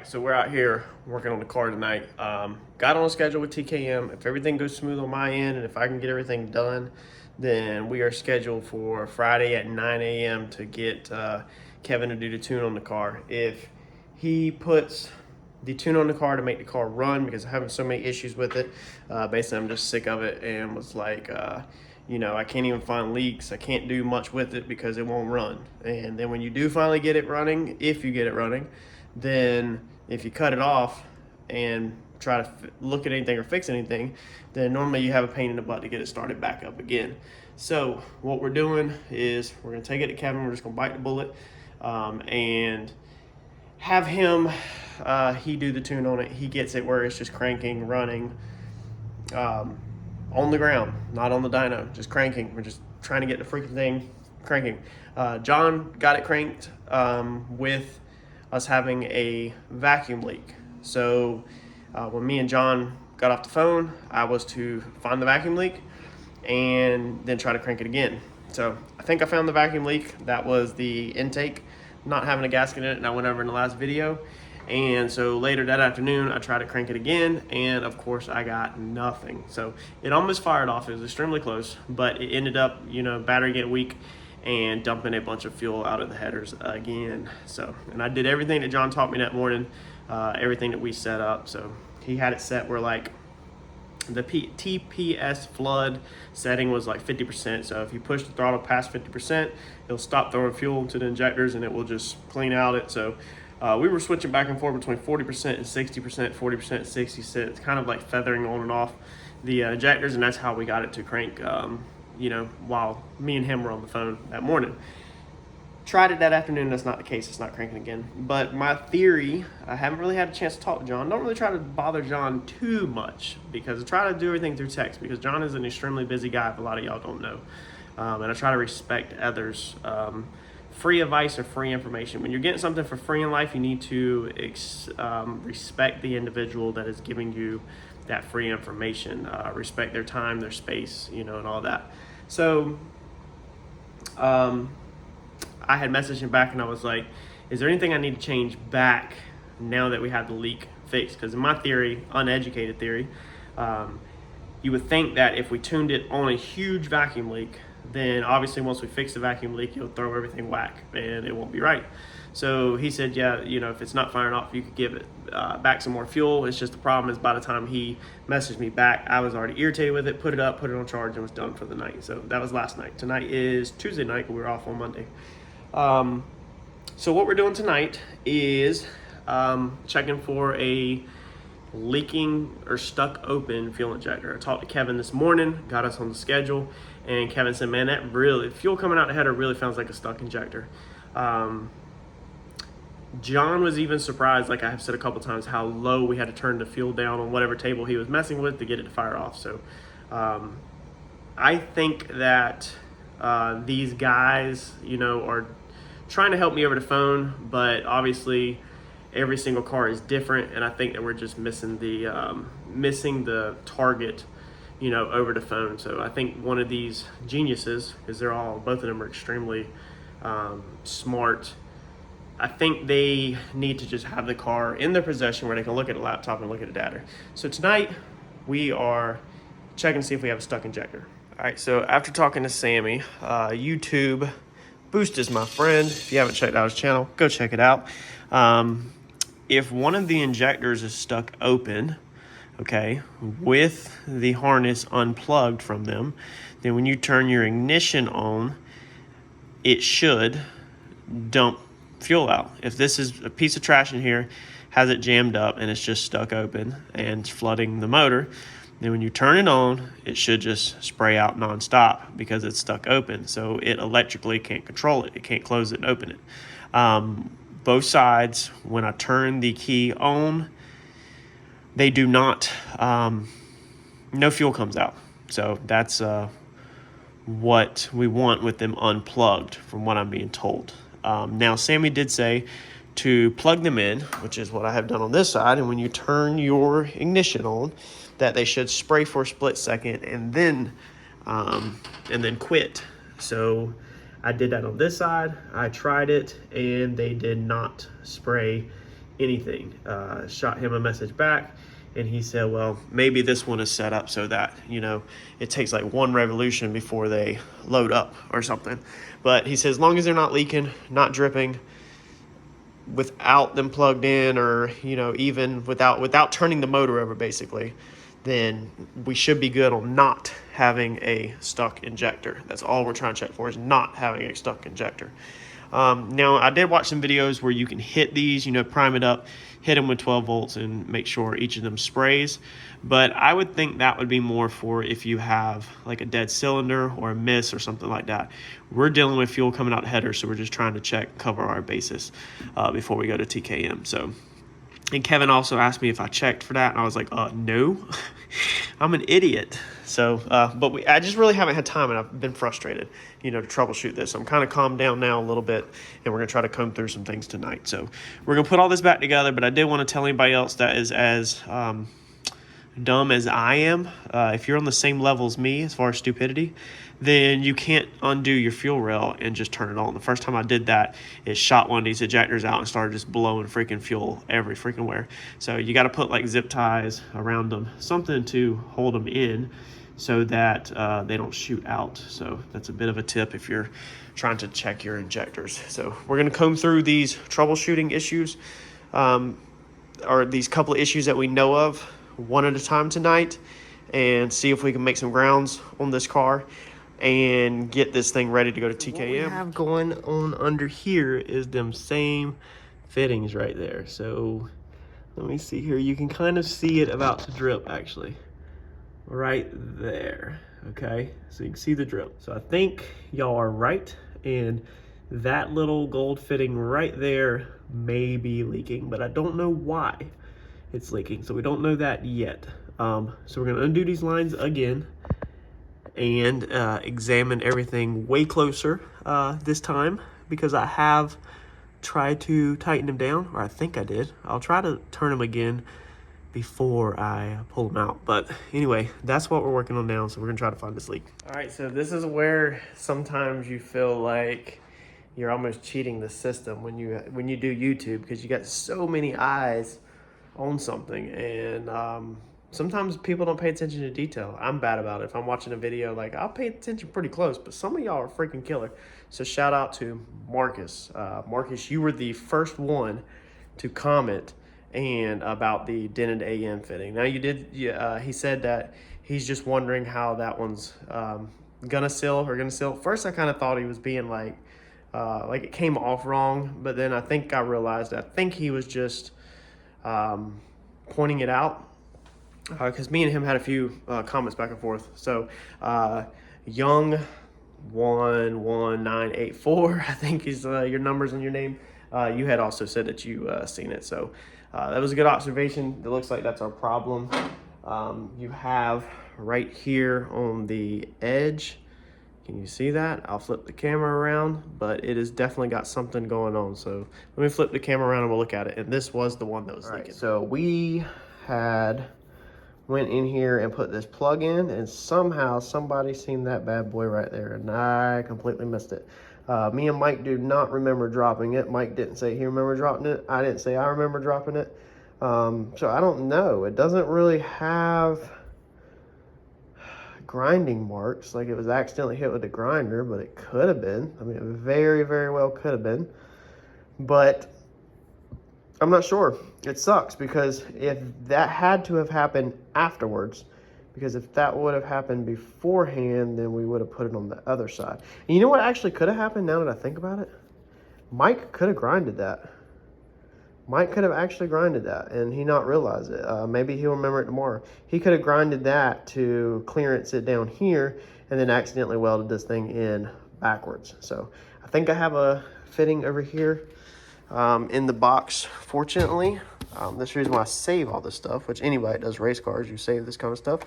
So we're out here working on the car tonight. Got on a schedule with TKM. If everything goes smooth on my end and if I can get everything done, then we are scheduled for Friday at 9 a.m. to get Kevin to do the tune on the car. If he puts the tune on the car to make the car run, because I'm having so many issues with it, basically I'm just sick of it and was like, I can't even find leaks. I can't do much with it because it won't run. And then when you do finally get it running, if you get it running, then if you cut it off and try to look at anything or fix anything, then normally you have a pain in the butt to get it started back up again. So what we're doing is we're going to take it to Kevin. We're just going to bite the bullet and have him, he do the tune on it. He gets it where it's just cranking, running on the ground, not on the dyno, just cranking. We're just trying to get the freaking thing cranking. John got it cranked with us having a vacuum leak. So when me and John got off the phone, I was to find the vacuum leak and then try to crank it again. So I think I found the vacuum leak. That was the intake not having a gasket in it, and I went over in the last video. And so later that afternoon, I tried to crank it again, and of course I got nothing. So it almost fired off. It was extremely close, but it ended up, battery getting weak and dumping a bunch of fuel out of the headers again. So, and I did everything that John taught me that morning, everything that we set up. So he had it set where like the TPS flood setting was like 50%. So if you push the throttle past 50%, it'll stop throwing fuel into the injectors and it will just clean out it. So we were switching back and forth between 40% and 60%, 40% and 60%. It's kind of like feathering on and off the injectors, and that's how we got it to crank, while me and him were on the phone that morning. Tried it that afternoon, that's not the case, it's not cranking again. But my theory, I haven't really had a chance to talk to John. Don't really try to bother John too much because I try to do everything through text because John is an extremely busy guy, if a lot of y'all don't know. And I try to respect others. Free advice or free information. When you're getting something for free in life, you need to respect the individual that is giving you that free information. Respect their time, their space, and all that. So I had messaged him back and I was like, is there anything I need to change back now that we have the leak fixed? Because in my theory, uneducated theory, you would think that if we tuned it on a huge vacuum leak, then obviously once we fix the vacuum leak, you'll throw everything whack and it won't be right. So he said, yeah, if it's not firing off, you could give it back some more fuel. It's just the problem is by the time he messaged me back, I was already irritated with it, put it up, put it on charge, and was done for the night. So that was last night. Tonight is Tuesday night, but we were off on Monday. So what we're doing tonight is checking for a leaking or stuck open fuel injector. I talked to Kevin this morning, got us on the schedule, and Kevin said, man, that really, fuel coming out the header really sounds like a stuck injector. John was even surprised, like I have said a couple times, how low we had to turn the fuel down on whatever table he was messing with to get it to fire off. So I think that these guys, are trying to help me over the phone, but obviously every single car is different, and I think that we're just missing the target, over the phone. So I think one of these geniuses, because both of them are extremely smart, I think they need to just have the car in their possession where they can look at a laptop and look at the data. So tonight we are checking to see if we have a stuck injector. All right, so after talking to Sammy, YouTube Boost is my friend. If you haven't checked out his channel, go check it out. If one of the injectors is stuck open, okay, with the harness unplugged from them, then when you turn your ignition on, it should dump fuel out. If this is a piece of trash in here, has it jammed up and it's just stuck open and it's flooding the motor, then when you turn it on, it should just spray out nonstop because it's stuck open. So it electrically can't control it. It can't close it and open it. Both sides, when I turn the key on, they do not, no fuel comes out. So that's what we want with them unplugged from what I'm being told. Now, Sammy did say to plug them in, which is what I have done on this side, and when you turn your ignition on, that they should spray for a split second and then quit. So I did that on this side. I tried it and they did not spray anything. Shot him a message back, and he said, well, maybe this one is set up so that, you know, it takes like 1 revolution before they load up or something. But he says, as long as they're not leaking, not dripping, without them plugged in, or, you know, even without turning the motor over, basically, then we should be good on not having a stuck injector. That's all we're trying to check for, is not having a stuck injector. Now, I did watch some videos where you can hit these, you know, prime it up, hit them with 12 volts and make sure each of them sprays. But I would think that would be more for if you have like a dead cylinder or a miss or something like that. We're dealing with fuel coming out the header, so we're just trying to check, cover our bases before we go to TKM. So, and Kevin also asked me if I checked for that, and I was like, no, I'm an idiot. So, but I just really haven't had time, and I've been frustrated, you know, to troubleshoot this. I'm kind of calmed down now a little bit, and we're going to try to comb through some things tonight. So we're going to put all this back together, but I did want to tell anybody else that is as dumb as I am. If you're on the same level as me as far as stupidity, then you can't undo your fuel rail and just turn it on. The first time I did that, it shot one of these ejectors out and started just blowing freaking fuel every freaking where. So you got to put like zip ties around them, something to hold them in so that they don't shoot out. So that's a bit of a tip if you're trying to check your injectors. So we're going to comb through these troubleshooting issues, or these couple of issues that we know of, one at a time tonight, and see if we can make some grounds on this car and get this thing ready to go to TKM. What we have going on under here is them same fittings right there. So let me see here. You can kind of see it about to drip, actually, right there. Okay, so you can see the drip. So I think y'all are right, and that little gold fitting right there may be leaking, but I don't know why it's leaking, so we don't know that yet. So we're going to undo these lines again and examine everything way closer this time, because I have tried to tighten them down, or I think I did. I'll try to turn them again before I pull them out. But anyway, that's what we're working on now, so we're going to try to find this leak. All right, so this is where sometimes you feel like you're almost cheating the system when you do YouTube, because you got so many eyes on something, and sometimes people don't pay attention to detail. I'm bad about it. If I'm watching a video, like, I'll pay attention pretty close, but some of y'all are freaking killer. So shout out to Marcus. Marcus, you were the first one to comment and about the dented AM fitting. Now you did. He said that he's just wondering how that one's gonna seal. First, I kind of thought he was being like it came off wrong, but then I think I realized that I think he was just pointing it out, because me and him had a few comments back and forth. So Young 11984, I think is your numbers and your name. You had also said that you seen it, so that was a good observation. It looks like that's our problem. You have right here on the edge, can you see that? I'll flip the camera around, but it has definitely got something going on. So let me flip the camera around and we'll look at it. And this was the one that was leaking. So we went in here and put this plug in, and somehow somebody seen that bad boy right there, and I completely missed it. Me and Mike do not remember dropping it. Mike didn't say he remembered dropping it. I didn't say I remember dropping it. So I don't know. It doesn't really have grinding marks, like it was accidentally hit with a grinder, but it could have been. I mean, it very, very well could have been, but I'm not sure. It sucks, because if that had to have happened afterwards, because if that would have happened beforehand, then we would have put it on the other side. And you know what actually could have happened, now that I think about it? Mike could have grinded that. Mike could have actually grinded that and he not realize it. Maybe he'll remember it tomorrow. He could have grinded that to clearance it down here and then accidentally welded this thing in backwards. So I think I have a fitting over here in the box, fortunately. That's the reason why I save all this stuff, which anybody that does race cars, you save this kind of stuff.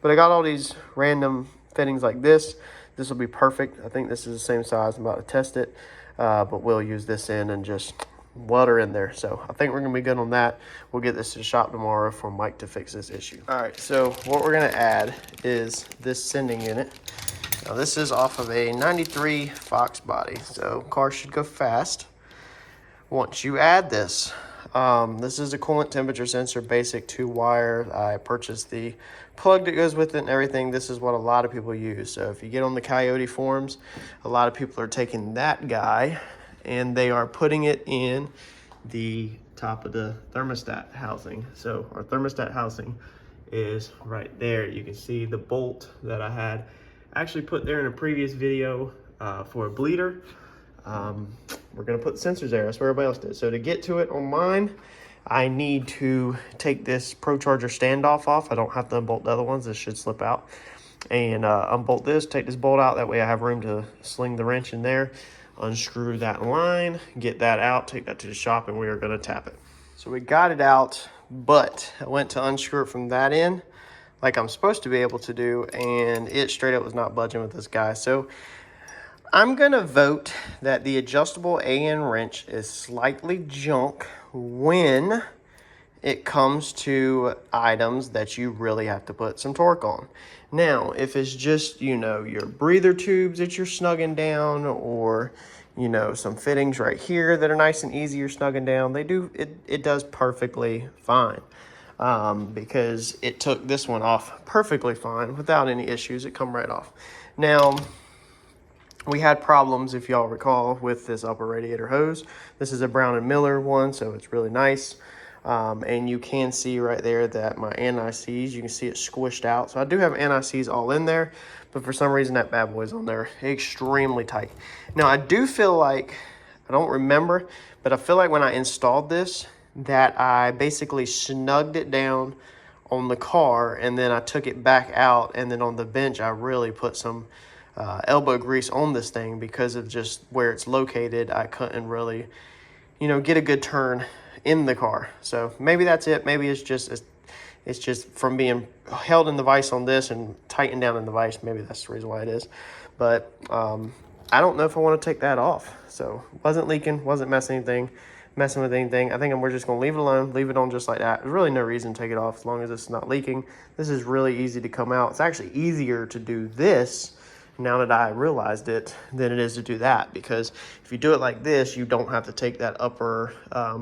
But I got all these random fittings like this. This will be perfect. I think this is the same size. I'm about to test it, but we'll use this in and just welder in there. So I think we're gonna be good on that. We'll get this to the shop tomorrow for Mike to fix this issue. All right, so what we're gonna add is this sending unit. Now this is off of a 93 Fox body, so car should go fast. Once you add this, This is a coolant temperature sensor, basic 2-wire. I purchased the plug that goes with it and everything. This is what a lot of people use. So if you get on the Coyote forums, a lot of people are taking that guy and they are putting it in the top of the thermostat housing. So our thermostat housing is right there. You can see the bolt that I had actually put there in a previous video for a bleeder. We're gonna put the sensors there. That's what everybody else did. So to get to it on mine, I need to take this Procharged standoff off. I don't have to unbolt the other ones. This should slip out. And unbolt this, take this bolt out. That way I have room to sling the wrench in there, unscrew that line, get that out, take that to the shop, and we are gonna tap it. So we got it out, but I went to unscrew it from that end like I'm supposed to be able to do, and it straight up was not budging with this guy. So I'm gonna vote that the adjustable AN wrench is slightly junk when it comes to items that you really have to put some torque on. Now, if it's just, you know, your breather tubes that you're snugging down, or, you know, some fittings right here that are nice and easy you're snugging down, it does perfectly fine. Because it took this one off perfectly fine without any issues. It come right off. Now, we had problems, if y'all recall, with this upper radiator hose. This is a Brown & Miller one, so it's really nice. And you can see right there that my anti-seize, you can see it squished out. So I do have anti-seize all in there, but for some reason that bad boy's on there extremely tight. Now I do feel like, I don't remember, but I feel like when I installed this, that I basically snugged it down on the car, and then I took it back out, and then on the bench I really put some elbow grease on this thing because of just where it's located. I couldn't really, you know, get a good turn in the car. So maybe that's it. Maybe it's just from being held in the vise on this and tightened down in the vise. Maybe that's the reason why it is. But I don't know if I want to take that off. So wasn't leaking, wasn't messing with anything. I think we're just going to leave it alone, leave it on just like that. There's really no reason to take it off as long as it's not leaking. This is really easy to come out. It's actually easier to do this now that I realized it than it is to do that, because if you do it like this, you don't have to take that upper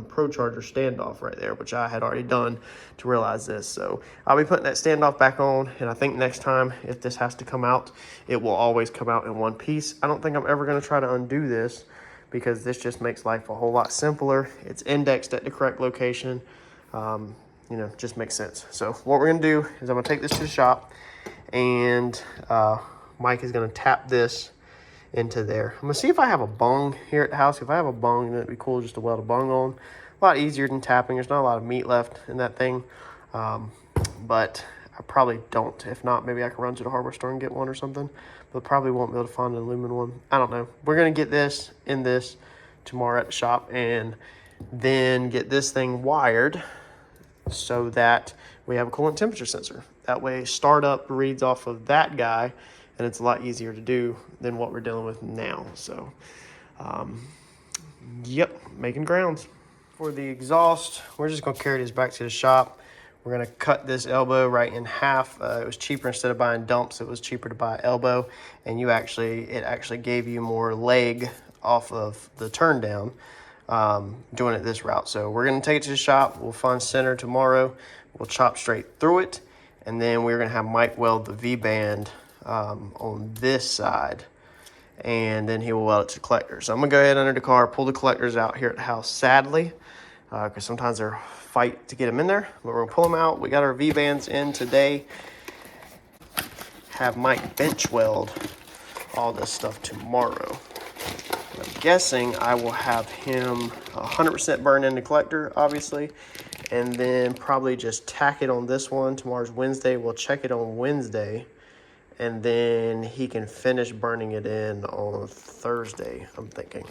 Procharged standoff right there, which I had already done to realize this. So I'll be putting that standoff back on, and I think next time, if this has to come out, it will always come out in one piece. I don't think I'm ever going to try to undo this, because this just makes life a whole lot simpler. It's indexed at the correct location. You know, just makes sense. So what we're gonna do is I'm gonna take this to the shop, and Mike is gonna tap this into there. I'm gonna see if I have a bung here at the house. If I have a bung, that'd be cool just to weld a bung on. A lot easier than tapping. There's not a lot of meat left in that thing. But I probably don't. If not, maybe I can run to the hardware store and get one or something. But probably won't be able to find an aluminum one. I don't know. We're gonna get this in this tomorrow at the shop, and then get this thing wired so that we have a coolant temperature sensor. That way startup reads off of that guy, and it's a lot easier to do than what we're dealing with now. So yep, making grounds. For the exhaust, we're just gonna carry this back to the shop. We're gonna cut this elbow right in half. It was cheaper, instead of buying dumps, it was cheaper to buy elbow, and it actually gave you more leg off of the turn down doing it this route. So we're gonna take it to the shop. We'll find center tomorrow. We'll chop straight through it, and then we're gonna have Mike weld the V-band on this side, and then he will weld it to the collector. So I'm gonna go ahead under the car, pull the collectors out here at the house, sadly, because sometimes they're fight to get them in there, but we're gonna pull them out. We got our V-bands in today. Have Mike bench weld all this stuff tomorrow. I'm guessing I will have him 100% burn in the collector, obviously, and then probably just tack it on this one. Tomorrow's Wednesday. We'll check it on Wednesday, and then he can finish burning it in on Thursday, I'm thinking.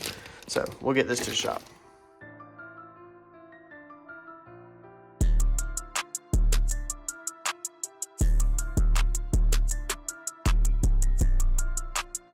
So we'll get this to the shop.